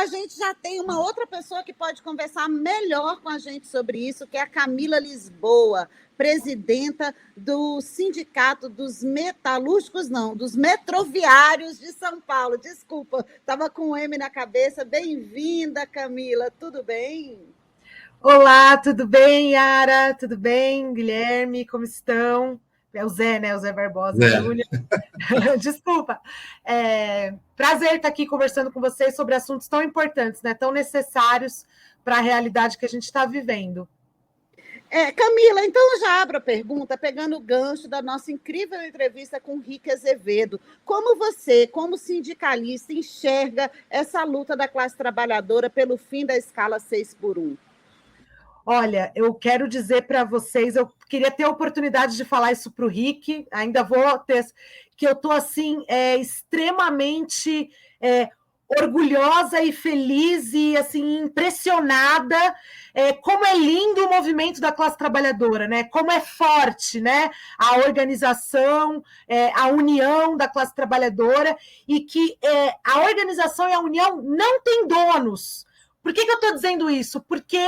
a gente já tem uma outra pessoa que pode conversar melhor com a gente sobre isso, que é a Camila Lisboa, presidenta do Sindicato dos Metalúrgicos, não, dos Metroviários de São Paulo. Desculpa, estava com um M na cabeça. Bem-vinda, Camila, tudo bem? Olá, tudo bem, Yara? Tudo bem, Guilherme? Como estão? É o Zé, né? O Zé Barbosa Júnior. Desculpa. Prazer estar aqui conversando com vocês sobre assuntos tão importantes, né? Tão necessários para a realidade que a gente está vivendo. Camila, então já abro a pergunta, pegando o gancho da nossa incrível entrevista com o Rick Azevedo. Como você, como sindicalista, enxerga essa luta da classe trabalhadora pelo fim da escala 6x1? Olha, eu quero dizer para vocês, eu queria ter a oportunidade de falar isso para o Rick, ainda vou ter, que eu estou assim, extremamente orgulhosa e feliz e assim impressionada como é lindo o movimento da classe trabalhadora, né? Como é forte, né? A organização, a união da classe trabalhadora e que a organização e a união não têm donos. Por que eu estou dizendo isso? Porque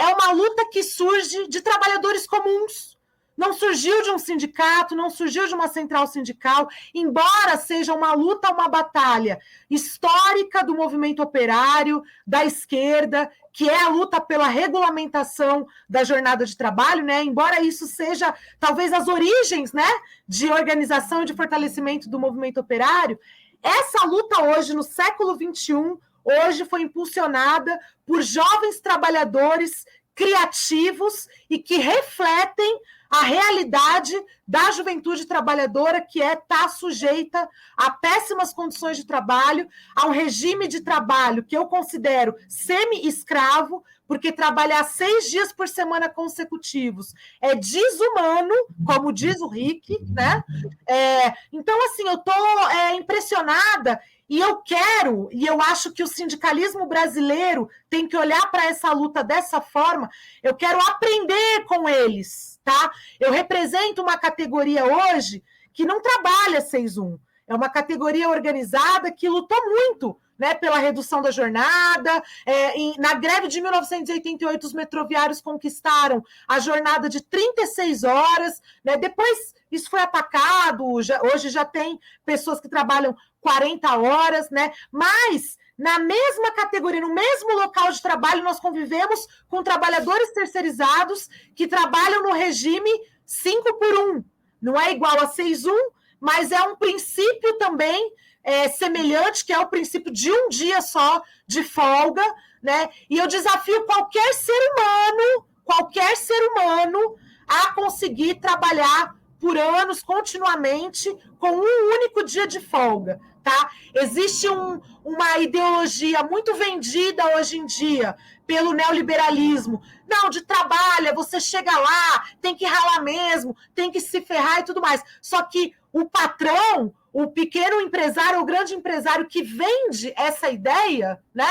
é uma luta que surge de trabalhadores comuns. Não surgiu de um sindicato, não surgiu de uma central sindical, embora seja uma luta, uma batalha histórica do movimento operário, da esquerda, que é a luta pela regulamentação da jornada de trabalho, né? Embora isso seja talvez as origens, né, de organização e de fortalecimento do movimento operário, essa luta hoje, no século XXI, hoje foi impulsionada por jovens trabalhadores criativos e que refletem a realidade da juventude trabalhadora, que está sujeita a péssimas condições de trabalho, a um regime de trabalho que eu considero semi-escravo, porque trabalhar 6 dias por semana consecutivos é desumano, como diz o Rick, né? Então, assim, eu estou impressionada e eu acho que o sindicalismo brasileiro tem que olhar para essa luta dessa forma. Eu quero aprender com eles, tá? Eu represento uma categoria hoje que não trabalha 6-1. É uma categoria organizada que lutou muito, né, pela redução da jornada. Na greve de 1988, os metroviários conquistaram a jornada de 36 horas. Né? Depois, isso foi atacado. Hoje já tem pessoas que trabalham 40 horas. Né? Mas, na mesma categoria, no mesmo local de trabalho, nós convivemos com trabalhadores terceirizados que trabalham no regime 5x1. Não é igual a 6-1, mas é um princípio também semelhante, que é o princípio de um dia só de folga, né? E eu desafio qualquer ser humano a conseguir trabalhar por anos continuamente com um único dia de folga, tá? Existe uma ideologia muito vendida hoje em dia pelo neoliberalismo. Não, de trabalho, você chega lá, tem que ralar mesmo, tem que se ferrar e tudo mais. Só que o patrão, o pequeno empresário, o grande empresário que vende essa ideia, né?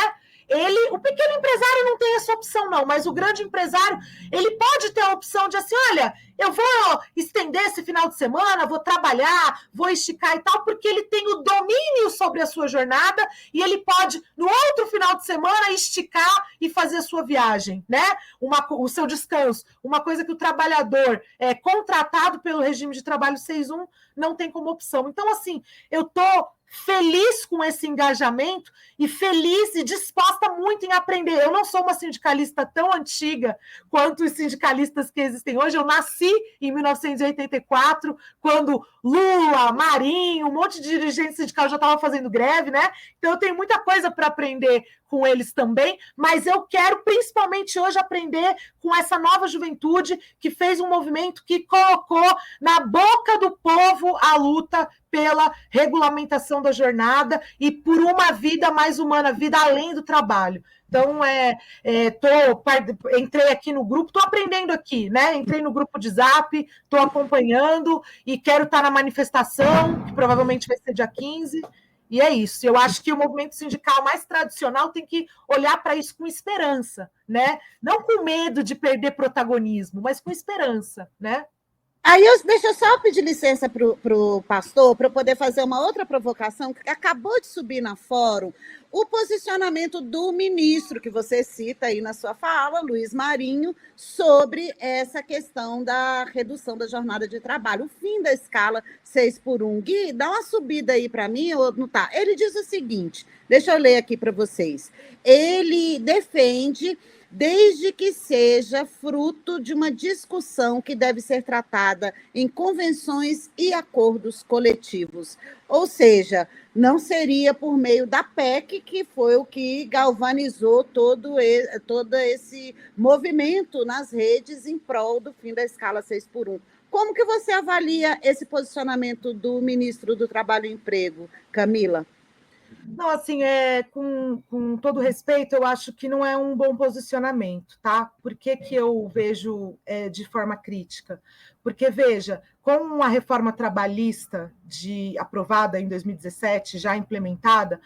O pequeno empresário não tem essa opção, não, mas o grande empresário, ele pode ter a opção de assim, olha, eu vou estender esse final de semana, vou trabalhar, vou esticar e tal, porque ele tem o domínio sobre a sua jornada e ele pode, no outro final de semana, esticar e fazer a sua viagem, né? O seu descanso. Uma coisa que o trabalhador contratado pelo regime de trabalho 6-1 não tem como opção. Então, assim, eu estou feliz com esse engajamento e feliz e disposta muito em aprender. Eu não sou uma sindicalista tão antiga quanto os sindicalistas que existem hoje. Eu nasci em 1984, quando Lula, Marinho, um monte de dirigente sindical já estava fazendo greve, né? Então eu tenho muita coisa para aprender com eles também, mas eu quero principalmente hoje aprender com essa nova juventude que fez um movimento que colocou na boca do povo a luta pela regulamentação da jornada e por uma vida mais humana, vida além do trabalho. Então, entrei aqui no grupo, estou aprendendo aqui, né? Entrei no grupo de Zap, estou acompanhando e quero estar na manifestação, que provavelmente vai ser dia 15. E é isso. Eu acho que o movimento sindical mais tradicional tem que olhar para isso com esperança, né? Não com medo de perder protagonismo, mas com esperança, né? Aí deixa eu só pedir licença para o pastor para eu poder fazer uma outra provocação que acabou de subir na fórum. o posicionamento do ministro, que você cita aí na sua fala, Luiz Marinho, sobre essa questão da redução da jornada de trabalho, o fim da escala 6x1. Gui, dá uma subida aí para mim, ou não tá? Ele diz o seguinte, deixa eu ler aqui para vocês. Ele defende, desde que seja fruto de uma discussão que deve ser tratada em convenções e acordos coletivos. Ou seja, não seria por meio da PEC, que foi o que galvanizou todo esse movimento nas redes em prol do fim da escala 6x1. Como que você avalia esse posicionamento do ministro do Trabalho e Emprego, Camila? Não, assim, com todo respeito, eu acho que não é um bom posicionamento, tá? Por que eu vejo de forma crítica? Porque, veja, com a reforma trabalhista aprovada em 2017, já implementada,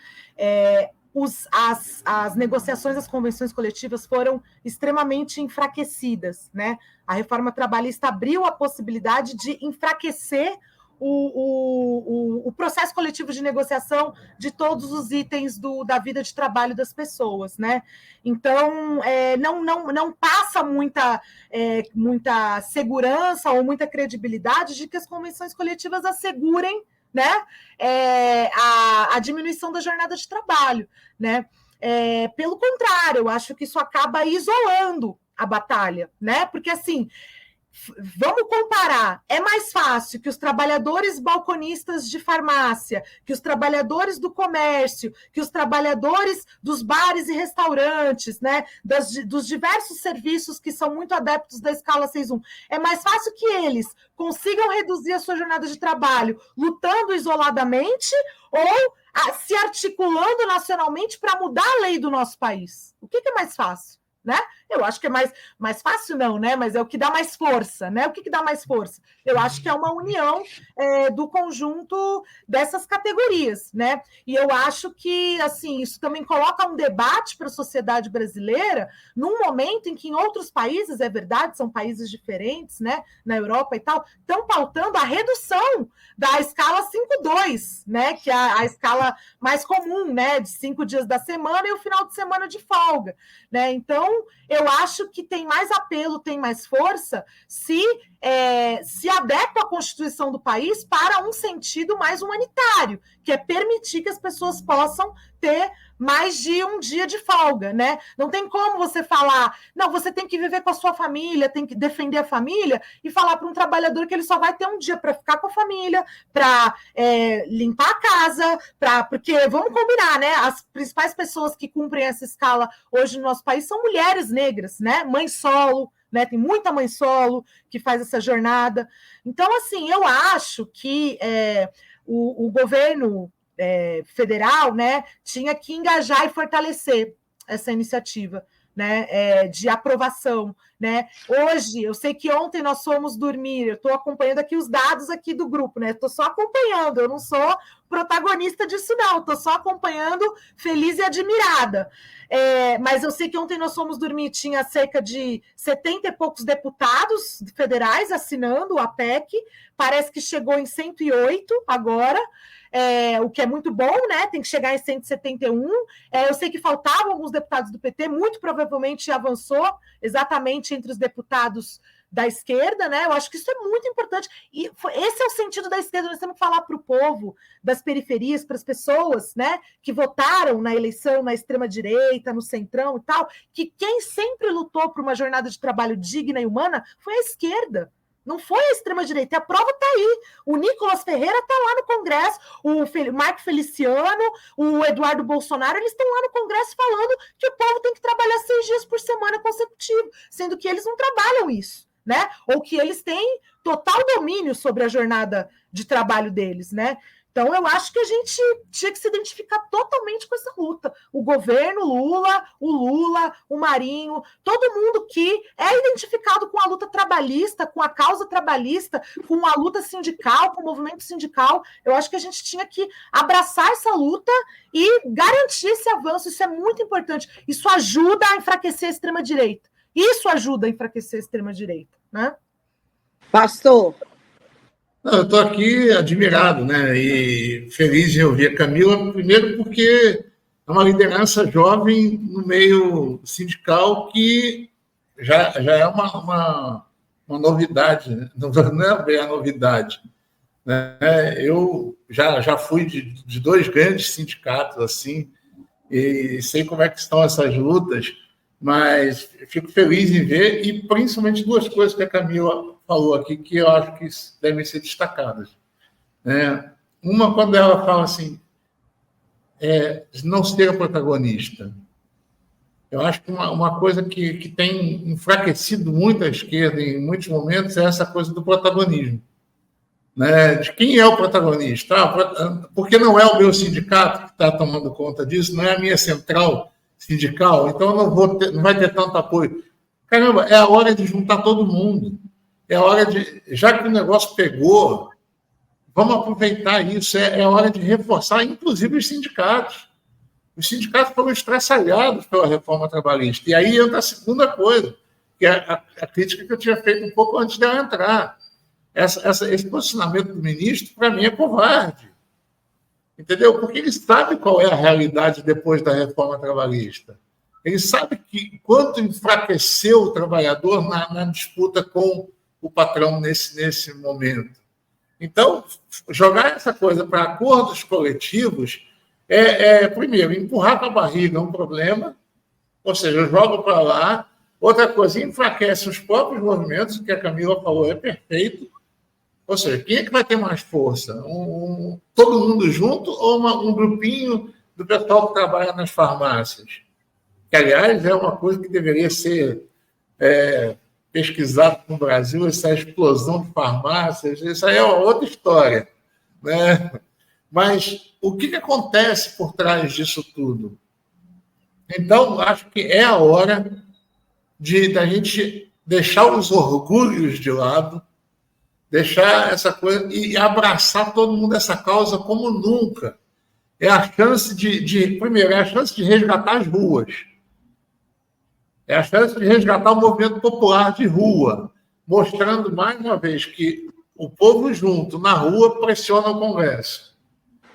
as negociações das convenções coletivas foram extremamente enfraquecidas, né? A reforma trabalhista abriu a possibilidade de enfraquecer o processo coletivo de negociação de todos os itens da vida de trabalho das pessoas, né? Então, não passa muita segurança ou muita credibilidade de que as convenções coletivas assegurem, né, a diminuição da jornada de trabalho, né? Pelo contrário, eu acho que isso acaba isolando a batalha, né? Porque, assim, vamos comparar, é mais fácil que os trabalhadores balconistas de farmácia, que os trabalhadores do comércio, que os trabalhadores dos bares e restaurantes, né, dos diversos serviços que são muito adeptos da escala 6.1, é mais fácil que eles consigam reduzir a sua jornada de trabalho lutando isoladamente ou se articulando nacionalmente para mudar a lei do nosso país. O que é mais fácil? Né? Eu acho que é mais fácil, não, né? Mas é o que dá mais força, né? O que dá mais força? Eu acho que é uma união do conjunto dessas categorias, né? E eu acho que, assim, isso também coloca um debate para a sociedade brasileira num momento em que em outros países, é verdade, são países diferentes, né? Na Europa e tal, estão pautando a redução da escala 5.2, né? Que é a escala mais comum, né? De 5 dias da semana e o final de semana de folga, né? Então, eu acho que tem mais apelo, tem mais força se adequa a Constituição do país para um sentido mais humanitário, que é permitir que as pessoas possam ter mais de um dia de folga, né? Não tem como você falar, não, você tem que viver com a sua família, tem que defender a família e falar para um trabalhador que ele só vai ter um dia para ficar com a família, para limpar a casa, porque vamos combinar, né? As principais pessoas que cumprem essa escala hoje no nosso país são mulheres negras, né? Mãe solo, né? Tem muita mãe solo que faz essa jornada. Então, assim, eu acho que o governo federal, né, tinha que engajar e fortalecer essa iniciativa, né, de aprovação, né? Hoje, eu sei que ontem nós fomos dormir, eu estou acompanhando aqui os dados aqui do grupo, né? Estou só acompanhando, eu não sou protagonista disso, não, estou só acompanhando feliz e admirada. Mas eu sei que ontem nós fomos dormir, tinha cerca de 70 e poucos deputados federais assinando a PEC, parece que chegou em 108 agora, o que é muito bom, né? Tem que chegar em 171. Eu sei que faltavam alguns deputados do PT, muito provavelmente avançou exatamente entre os deputados da esquerda, né? Eu acho que isso é muito importante. E esse é o sentido da esquerda. Nós temos que falar para o povo das periferias, para as pessoas, né, que votaram na eleição na extrema-direita, no centrão e tal, que quem sempre lutou por uma jornada de trabalho digna e humana foi a esquerda. Não foi a extrema-direita, a prova está aí. O Nicolas Ferreira está lá no Congresso, o Marco Feliciano, o Eduardo Bolsonaro, eles estão lá no Congresso falando que o povo tem que trabalhar 6 dias por semana consecutivo, sendo que eles não trabalham isso, né? Ou que eles têm total domínio sobre a jornada de trabalho deles, né? Então, eu acho que a gente tinha que se identificar totalmente com essa luta. O governo Lula, o Marinho, todo mundo que é identificado com a luta trabalhista, com a causa trabalhista, com a luta sindical, com o movimento sindical. Eu acho que a gente tinha que abraçar essa luta e garantir esse avanço. Isso é muito importante. Isso ajuda a enfraquecer a extrema-direita. Isso ajuda a enfraquecer a extrema-direita, né? Pastor? Não, eu estou aqui admirado, né? E feliz em ouvir a Camila, primeiro porque é é uma liderança jovem no meio sindical que já é uma novidade, né? Não é bem a novidade, né? Eu já fui de dois grandes sindicatos assim, e sei como é que estão essas lutas, mas fico feliz em ver, e principalmente duas coisas que a Camila falou aqui que eu acho que devem ser destacadas, né? Uma, quando ela fala assim, não ser protagonista. Eu acho que uma coisa que tem enfraquecido muito a esquerda em muitos momentos é essa coisa do protagonismo, né? De quem é o protagonista. Porque não é o meu sindicato que está tomando conta disso, não é a minha central sindical, então não vai ter tanto apoio. Caramba, é a hora de juntar todo mundo. É a hora de... Já que o negócio pegou, vamos aproveitar isso. É hora de reforçar, inclusive, os sindicatos. Os sindicatos foram estraçalhados pela reforma trabalhista. E aí entra a segunda coisa, que é a crítica que eu tinha feito um pouco antes dela entrar. Esse posicionamento do ministro, para mim, é covarde. Entendeu? Porque ele sabe qual é a realidade depois da reforma trabalhista. Ele sabe que quanto enfraqueceu o trabalhador na disputa com o patrão nesse momento. Então, jogar essa coisa para acordos coletivos primeiro, empurrar com a barriga é um problema, ou seja, eu jogo para lá. Outra coisa, enfraquece os próprios movimentos, o que a Camila falou é perfeito. Ou seja, quem é que vai ter mais força? Todo mundo junto ou um grupinho do pessoal que trabalha nas farmácias? Que, aliás, é uma coisa que deveria ser pesquisada no Brasil, essa explosão de farmácias. Isso aí é uma outra história, né? Mas o que acontece por trás disso tudo? Então, acho que é a hora da gente deixar os orgulhos de lado, deixar essa coisa e abraçar todo mundo essa causa como nunca. É a chance primeiro, é a chance de resgatar as ruas. É a chance de resgatar o movimento popular de rua, mostrando mais uma vez que o povo junto na rua pressiona o Congresso.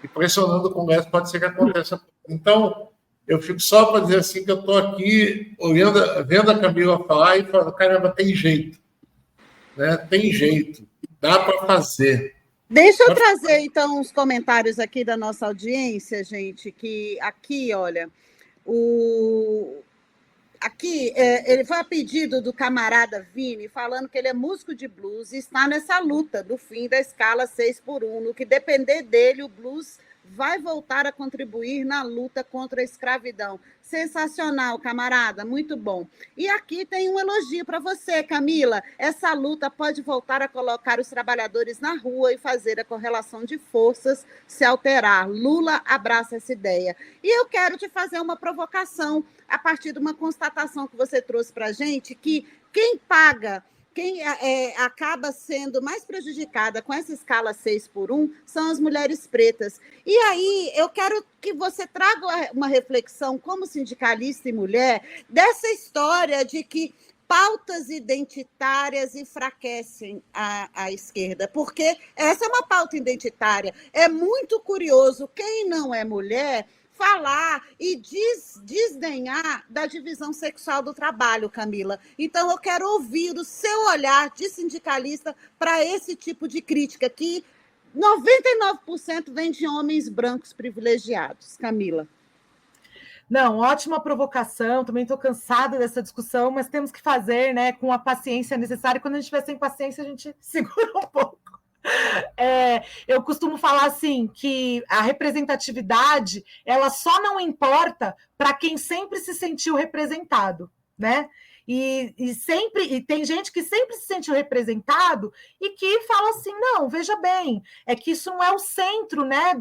E pressionando o Congresso pode ser que aconteça. Então, eu fico só para dizer assim que eu estou aqui vendo a Camila falar e falando, caramba, tem jeito. Né? Tem jeito. Dá para fazer. Deixa eu trazer, então, uns comentários aqui da nossa audiência, gente, que aqui, olha, aqui, ele foi a pedido do camarada Vini, falando que ele é músico de blues e está nessa luta do fim da escala 6x1. No que depender dele, o blues vai voltar a contribuir na luta contra a escravidão. Sensacional, camarada, muito bom. E aqui tem um elogio para você, Camila. Essa luta pode voltar a colocar os trabalhadores na rua e fazer a correlação de forças se alterar. Lula abraça essa ideia. E eu quero te fazer uma provocação a partir de uma constatação que você trouxe para a gente, que quem acaba sendo mais prejudicada com essa escala 6x1 são as mulheres pretas. E aí eu quero que você traga uma reflexão como sindicalista e mulher dessa história de que pautas identitárias enfraquecem a esquerda, porque essa é uma pauta identitária. É muito curioso quem não é mulher falar e desdenhar da divisão sexual do trabalho, Camila. Então, eu quero ouvir o seu olhar de sindicalista para esse tipo de crítica, que 99% vem de homens brancos privilegiados. Camila. Não, ótima provocação, também estou cansada dessa discussão, mas temos que fazer, né, com a paciência necessária. Quando a gente estiver sem paciência, a gente segura um pouco. Eu costumo falar assim que a representatividade ela só não importa para quem sempre se sentiu representado, né? E tem gente que sempre se sentiu representado e que fala assim, não, veja bem, é que isso não é o centro, né?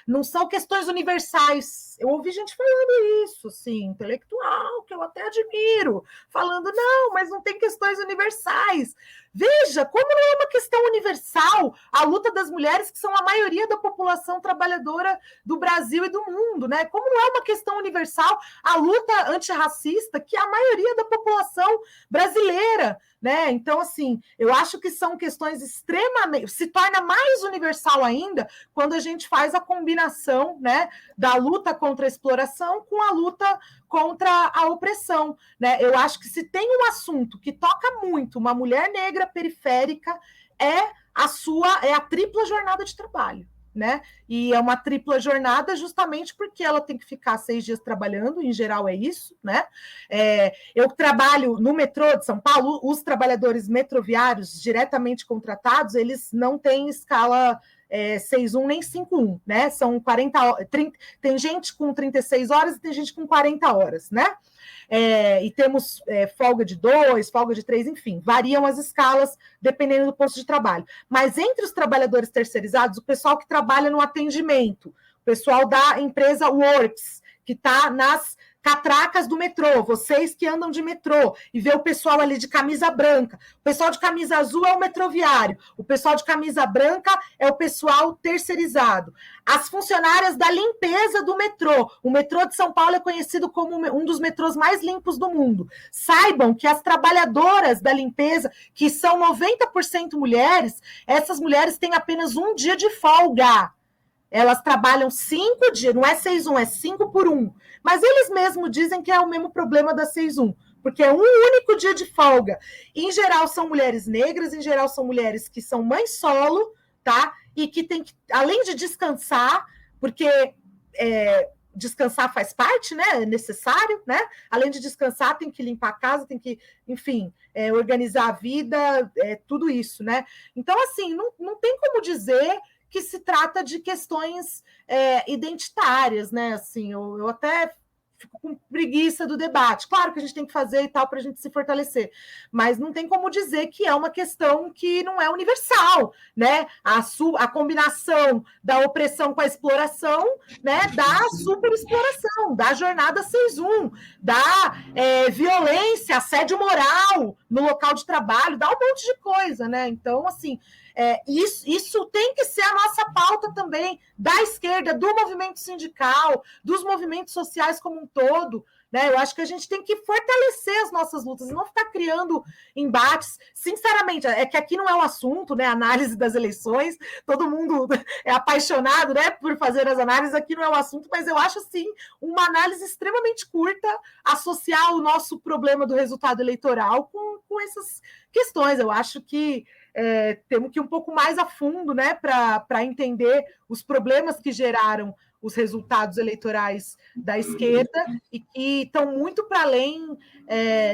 Não são questões universais. Eu ouvi gente falando isso, sim, intelectual, que eu até admiro, falando, não, mas não tem questões universais. Veja como não é uma questão universal a luta das mulheres, que são a maioria da população trabalhadora do Brasil e do mundo, né? Como não é uma questão universal a luta antirracista, que é a maioria da população brasileira, né? Então, assim, eu acho que são questões extremamente... Se torna mais universal ainda quando a gente faz a combinação, né, da luta contra a exploração com a luta contra a opressão, né? Eu acho que se tem um assunto que toca muito uma mulher negra periférica é a tripla jornada de trabalho, né? E é uma tripla jornada justamente porque ela tem que ficar 6 dias trabalhando, em geral é isso, né? Eu trabalho no metrô de São Paulo, os trabalhadores metroviários diretamente contratados, eles não têm escala 6-1 nem 5-1, né? São 40 30, tem gente com 36 horas e tem gente com 40 horas, né? E temos folga de 2, folga de 3, enfim, variam as escalas dependendo do posto de trabalho. Mas entre os trabalhadores terceirizados, o pessoal que trabalha no atendimento, o pessoal da empresa Works, que está nas catracas do metrô, vocês que andam de metrô e vê o pessoal ali de camisa branca, o pessoal de camisa azul é o metroviário, o pessoal de camisa branca é o pessoal terceirizado. As funcionárias da limpeza do metrô, o metrô de São Paulo é conhecido como um dos metrôs mais limpos do mundo. Saibam que as trabalhadoras da limpeza, que são 90% mulheres, essas mulheres têm apenas 1 dia de folga. Elas trabalham 5 dias, não é 6-1, é 5-por-1. Mas eles mesmos dizem que é o mesmo problema da 6-1, porque é um único dia de folga. Em geral, são mulheres negras, em geral, são mulheres que são mães solo, tá? E que tem que, além de descansar, porque descansar faz parte, né? É necessário, né? Além de descansar, tem que limpar a casa, tem que, enfim, organizar a vida, tudo isso, né? Então, assim, não tem como dizer que se trata de questões identitárias, né? Assim, eu até fico com preguiça do debate. Claro que a gente tem que fazer e tal para a gente se fortalecer, mas não tem como dizer que é uma questão que não é universal, né? A combinação da opressão com a exploração, né? Da superexploração, da jornada 6-1, da violência, assédio moral no local de trabalho, dá um monte de coisa, né? Então, assim, isso tem que ser a nossa pauta também, da esquerda, do movimento sindical, dos movimentos sociais como um todo, né? Eu acho que a gente tem que fortalecer as nossas lutas e não ficar criando embates. Sinceramente, é que aqui não é o assunto, né? Análise das eleições, todo mundo é apaixonado, né, por fazer as análises, aqui não é o assunto, mas eu acho, assim, uma análise extremamente curta associar o nosso problema do resultado eleitoral com essas questões. Eu acho que temos que ir um pouco mais a fundo, né, para entender os problemas que geraram os resultados eleitorais da esquerda e que estão muito para além,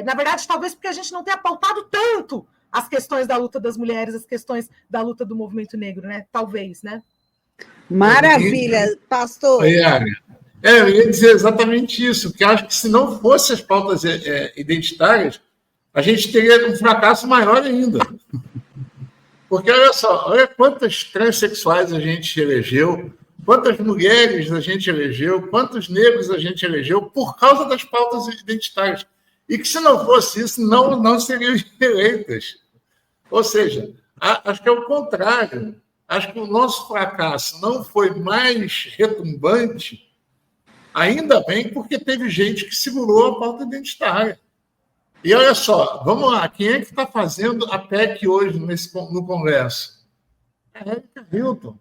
na verdade, talvez porque a gente não tenha pautado tanto as questões da luta das mulheres, as questões da luta do movimento negro, né? Talvez, né? Maravilha, pastor. Eu ia dizer exatamente isso, que acho que se não fossem as pautas identitárias, a gente teria um fracasso maior ainda. Porque, olha só, olha quantas transexuais a gente elegeu, quantas mulheres a gente elegeu, quantos negros a gente elegeu por causa das pautas identitárias. E que, se não fosse isso, não seriam eleitas. Ou seja, acho que é o contrário. Acho que o nosso fracasso não foi mais retumbante, ainda bem, porque teve gente que segurou a pauta identitária. E olha só, vamos lá, quem é que está fazendo a PEC hoje no Congresso? É a Erika Hilton.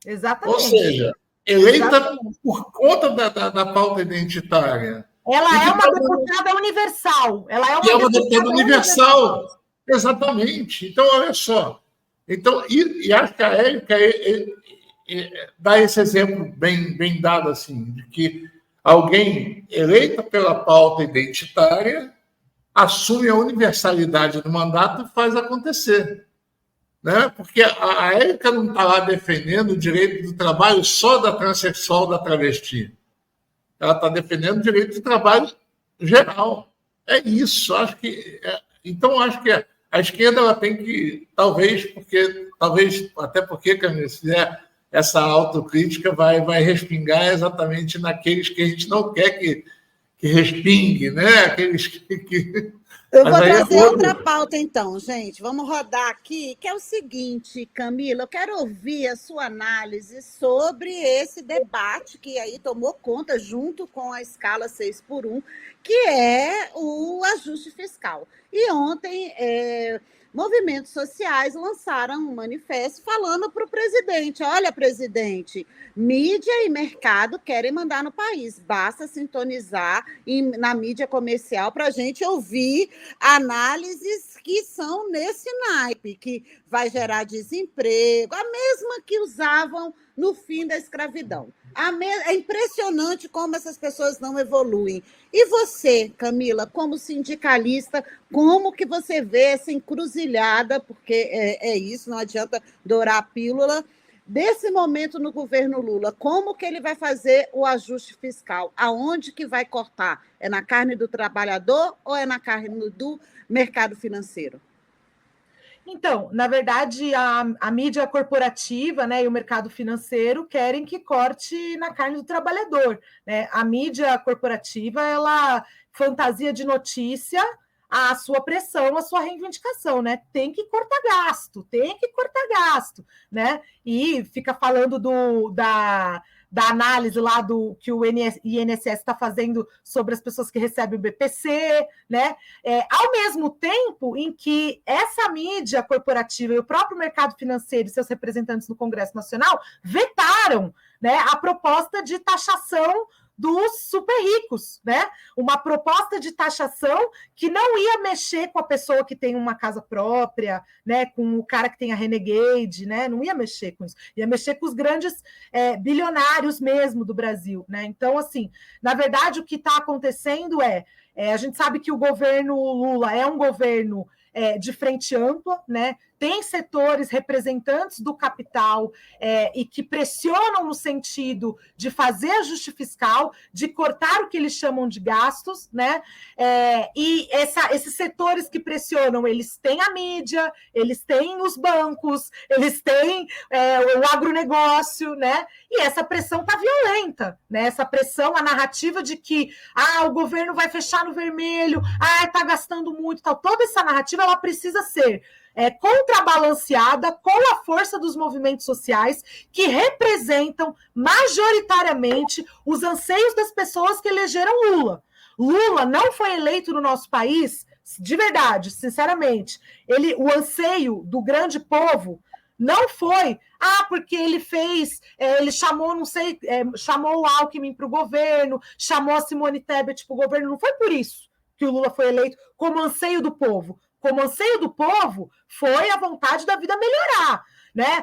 Exatamente. Ou seja, eleita por conta da pauta identitária. Ela é uma deputada universal. Ela é uma deputada universal. Exatamente. Então, olha só. Então, e acho que a Erika dá esse exemplo bem dado, assim, de que alguém eleita pela pauta identitária assume a universalidade do mandato e faz acontecer. Né? Porque a Erika não está lá defendendo o direito do trabalho só da transexual, da travesti. Ela está defendendo o direito do trabalho geral. É isso. Então, acho que a esquerda ela tem que, talvez até porque, Camila, se fizer essa autocrítica, vai respingar exatamente naqueles que a gente não quer que respingue, né? Aqueles que Eu vou trazer outra pauta, então, gente. Vamos rodar aqui, que é o seguinte, Camila, eu quero ouvir a sua análise sobre esse debate que aí tomou conta junto com a escala 6x1, que é o ajuste fiscal. E ontem, movimentos sociais lançaram um manifesto falando para o presidente: olha, presidente, mídia e mercado querem mandar no país, basta sintonizar na mídia comercial para a gente ouvir análises que são nesse naipe, que vai gerar desemprego, a mesma que usavam no fim da escravidão. É impressionante como essas pessoas não evoluem. E você, Camila, como sindicalista, como que você vê essa encruzilhada, porque é isso, não adianta dourar a pílula, desse momento no governo Lula, como que ele vai fazer o ajuste fiscal? Aonde que vai cortar? É na carne do trabalhador ou é na carne do mercado financeiro? Então, na verdade, a mídia corporativa, né, e o mercado financeiro querem que corte na carne do trabalhador, né? A mídia corporativa, ela fantasia de notícia a sua pressão, a sua reivindicação, né? Tem que cortar gasto, né? E fica falando da análise lá do que o INSS está fazendo sobre as pessoas que recebem o BPC, né? Ao mesmo tempo em que essa mídia corporativa e o próprio mercado financeiro e seus representantes no Congresso Nacional vetaram, né, a proposta de taxação dos super ricos, né? Uma proposta de taxação que não ia mexer com a pessoa que tem uma casa própria, né? Com o cara que tem a Renegade, né? Não ia mexer com isso, ia mexer com os grandes bilionários mesmo do Brasil, né? Então, assim, na verdade, o que está acontecendo a gente sabe que o governo Lula é um governo de frente ampla, né? Tem setores representantes do capital e que pressionam no sentido de fazer ajuste fiscal, de cortar o que eles chamam de gastos, né? E esses setores que pressionam, eles têm a mídia, eles têm os bancos, eles têm o agronegócio, né? E essa pressão está violenta, né? Essa pressão, a narrativa de que o governo vai fechar no vermelho, está gastando muito, tal. Toda essa narrativa ela precisa ser contrabalanceada com a força dos movimentos sociais que representam majoritariamente os anseios das pessoas que elegeram Lula. Lula não foi eleito no nosso país, de verdade, sinceramente. O anseio do grande povo não foi, porque ele fez, ele chamou, chamou o Alckmin para o governo, chamou a Simone Tebet para o governo. Não foi por isso que o Lula foi eleito como anseio do povo. Como anseio do povo, foi a vontade da vida melhorar, né?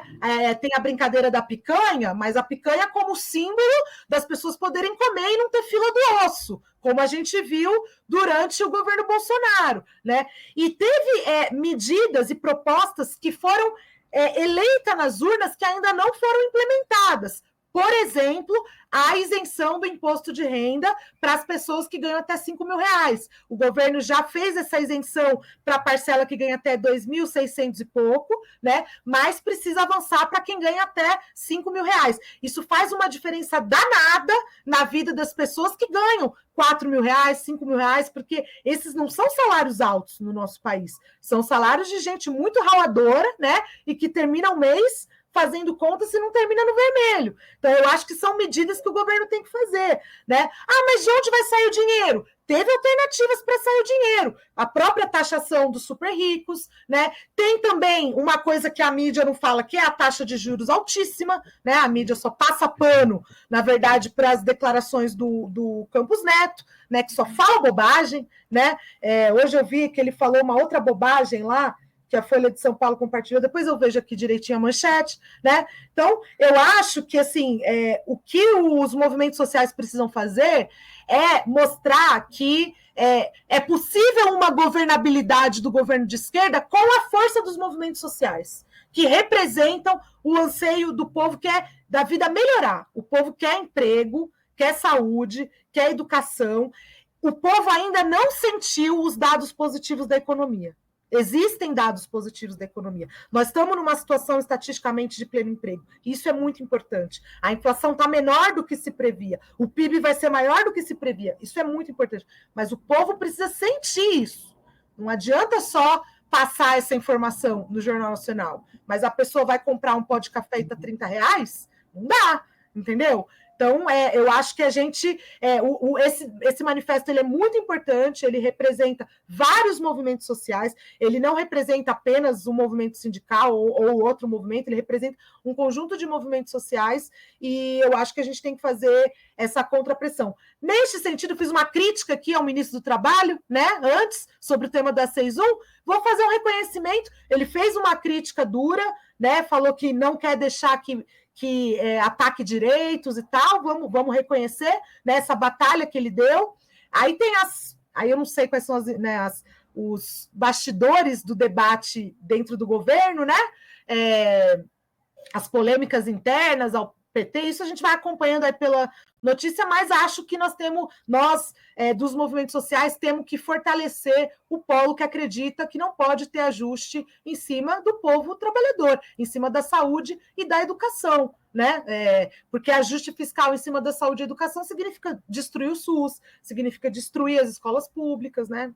Tem a brincadeira da picanha, mas a picanha como símbolo das pessoas poderem comer e não ter fila do osso, como a gente viu durante o governo Bolsonaro, né? E teve medidas e propostas que foram eleitas nas urnas que ainda não foram implementadas. Por exemplo, a isenção do imposto de renda para as pessoas que ganham até R$5.000. O governo já fez essa isenção para a parcela que ganha até 2.600 e pouco, né? Mas precisa avançar para quem ganha até R$5.000. Isso faz uma diferença danada na vida das pessoas que ganham R$4.000, R$5.000, porque esses não são salários altos no nosso país. São salários de gente muito raladora, né? E que termina o mês fazendo conta se não termina no vermelho. Então, eu acho que são medidas que o governo tem que fazer, né? Mas de onde vai sair o dinheiro? Teve alternativas para sair o dinheiro. A própria taxação dos super ricos, né? Tem também uma coisa que a mídia não fala, que é a taxa de juros altíssima, né? A mídia só passa pano, na verdade, para as declarações do Campos Neto, né? Que só fala bobagem, né? Hoje eu vi que ele falou uma outra bobagem lá, que a Folha de São Paulo compartilhou, depois eu vejo aqui direitinho a manchete, né? Então, eu acho que, assim, o que os movimentos sociais precisam fazer é mostrar que é possível uma governabilidade do governo de esquerda com a força dos movimentos sociais, que representam o anseio do povo que é da vida melhorar. O povo quer emprego, quer saúde, quer educação. O povo ainda não sentiu os dados positivos da economia. Existem dados positivos da economia. Nós estamos numa situação estatisticamente de pleno emprego. Isso é muito importante. A inflação está menor do que se previa. O PIB vai ser maior do que se previa. Isso é muito importante. Mas o povo precisa sentir isso. Não adianta só passar essa informação no Jornal Nacional, mas a pessoa vai comprar um pó de café e tá R$30? Não dá, entendeu? Então, eu acho que a gente... esse manifesto ele é muito importante, ele representa vários movimentos sociais, ele não representa apenas o movimento sindical ou outro movimento, ele representa um conjunto de movimentos sociais, e eu acho que a gente tem que fazer essa contrapressão. Neste sentido, fiz uma crítica aqui ao ministro do Trabalho, né, antes, sobre o tema da 6.1, vou fazer um reconhecimento, ele fez uma crítica dura, né, falou que não quer deixar que ataque direitos e tal, vamos reconhecer, né, essa batalha que ele deu. Aí tem aí eu não sei quais são os bastidores do debate dentro do governo, né? As polêmicas internas ao PT, isso a gente vai acompanhando aí pela notícia, mas acho que nós dos movimentos sociais, temos que fortalecer o polo que acredita que não pode ter ajuste em cima do povo trabalhador, em cima da saúde e da educação, né? Porque ajuste fiscal em cima da saúde e educação significa destruir o SUS, significa destruir as escolas públicas, né?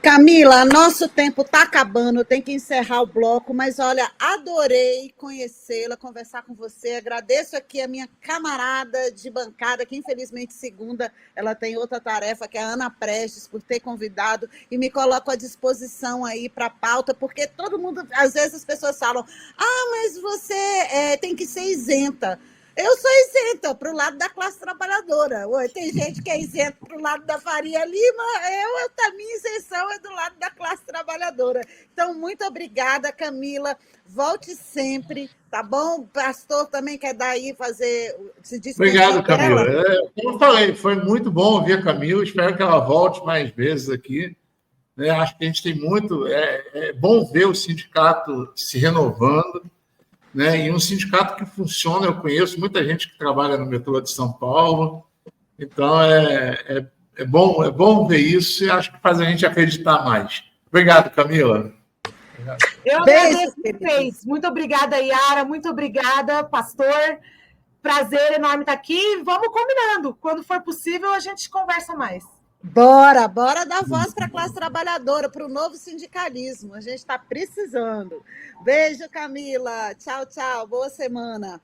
Camila, nosso tempo está acabando, tem que encerrar o bloco, mas olha, adorei conhecê-la, conversar com você. Agradeço aqui a minha camarada de bancada, que infelizmente segunda ela tem outra tarefa, que é a Ana Prestes, por ter convidado, e me coloco à disposição aí para a pauta, porque todo mundo, às vezes as pessoas falam, mas você tem que ser isenta. Eu sou isenta para o lado da classe trabalhadora. Tem gente que é isenta para o lado da Faria Lima, a minha isenção é do lado da classe trabalhadora. Então, muito obrigada, Camila. Volte sempre, tá bom? O pastor também quer dar aí, se despedir. Obrigado, Camila. Como eu falei, foi muito bom ouvir a Camila. Espero que ela volte mais vezes aqui. Acho que a gente tem muito... É bom ver o sindicato se renovando. E um sindicato que funciona, eu conheço muita gente que trabalha no metrô de São Paulo, então é bom ver isso e acho que faz a gente acreditar mais. Obrigado, Camila. Eu agradeço vocês. Muito obrigada, Yara, muito obrigada, pastor. Prazer enorme estar aqui. Vamos combinando. Quando for possível, a gente conversa mais. Bora dar voz para a classe trabalhadora, para o novo sindicalismo. A gente está precisando. Beijo, Camila. Tchau, tchau. Boa semana.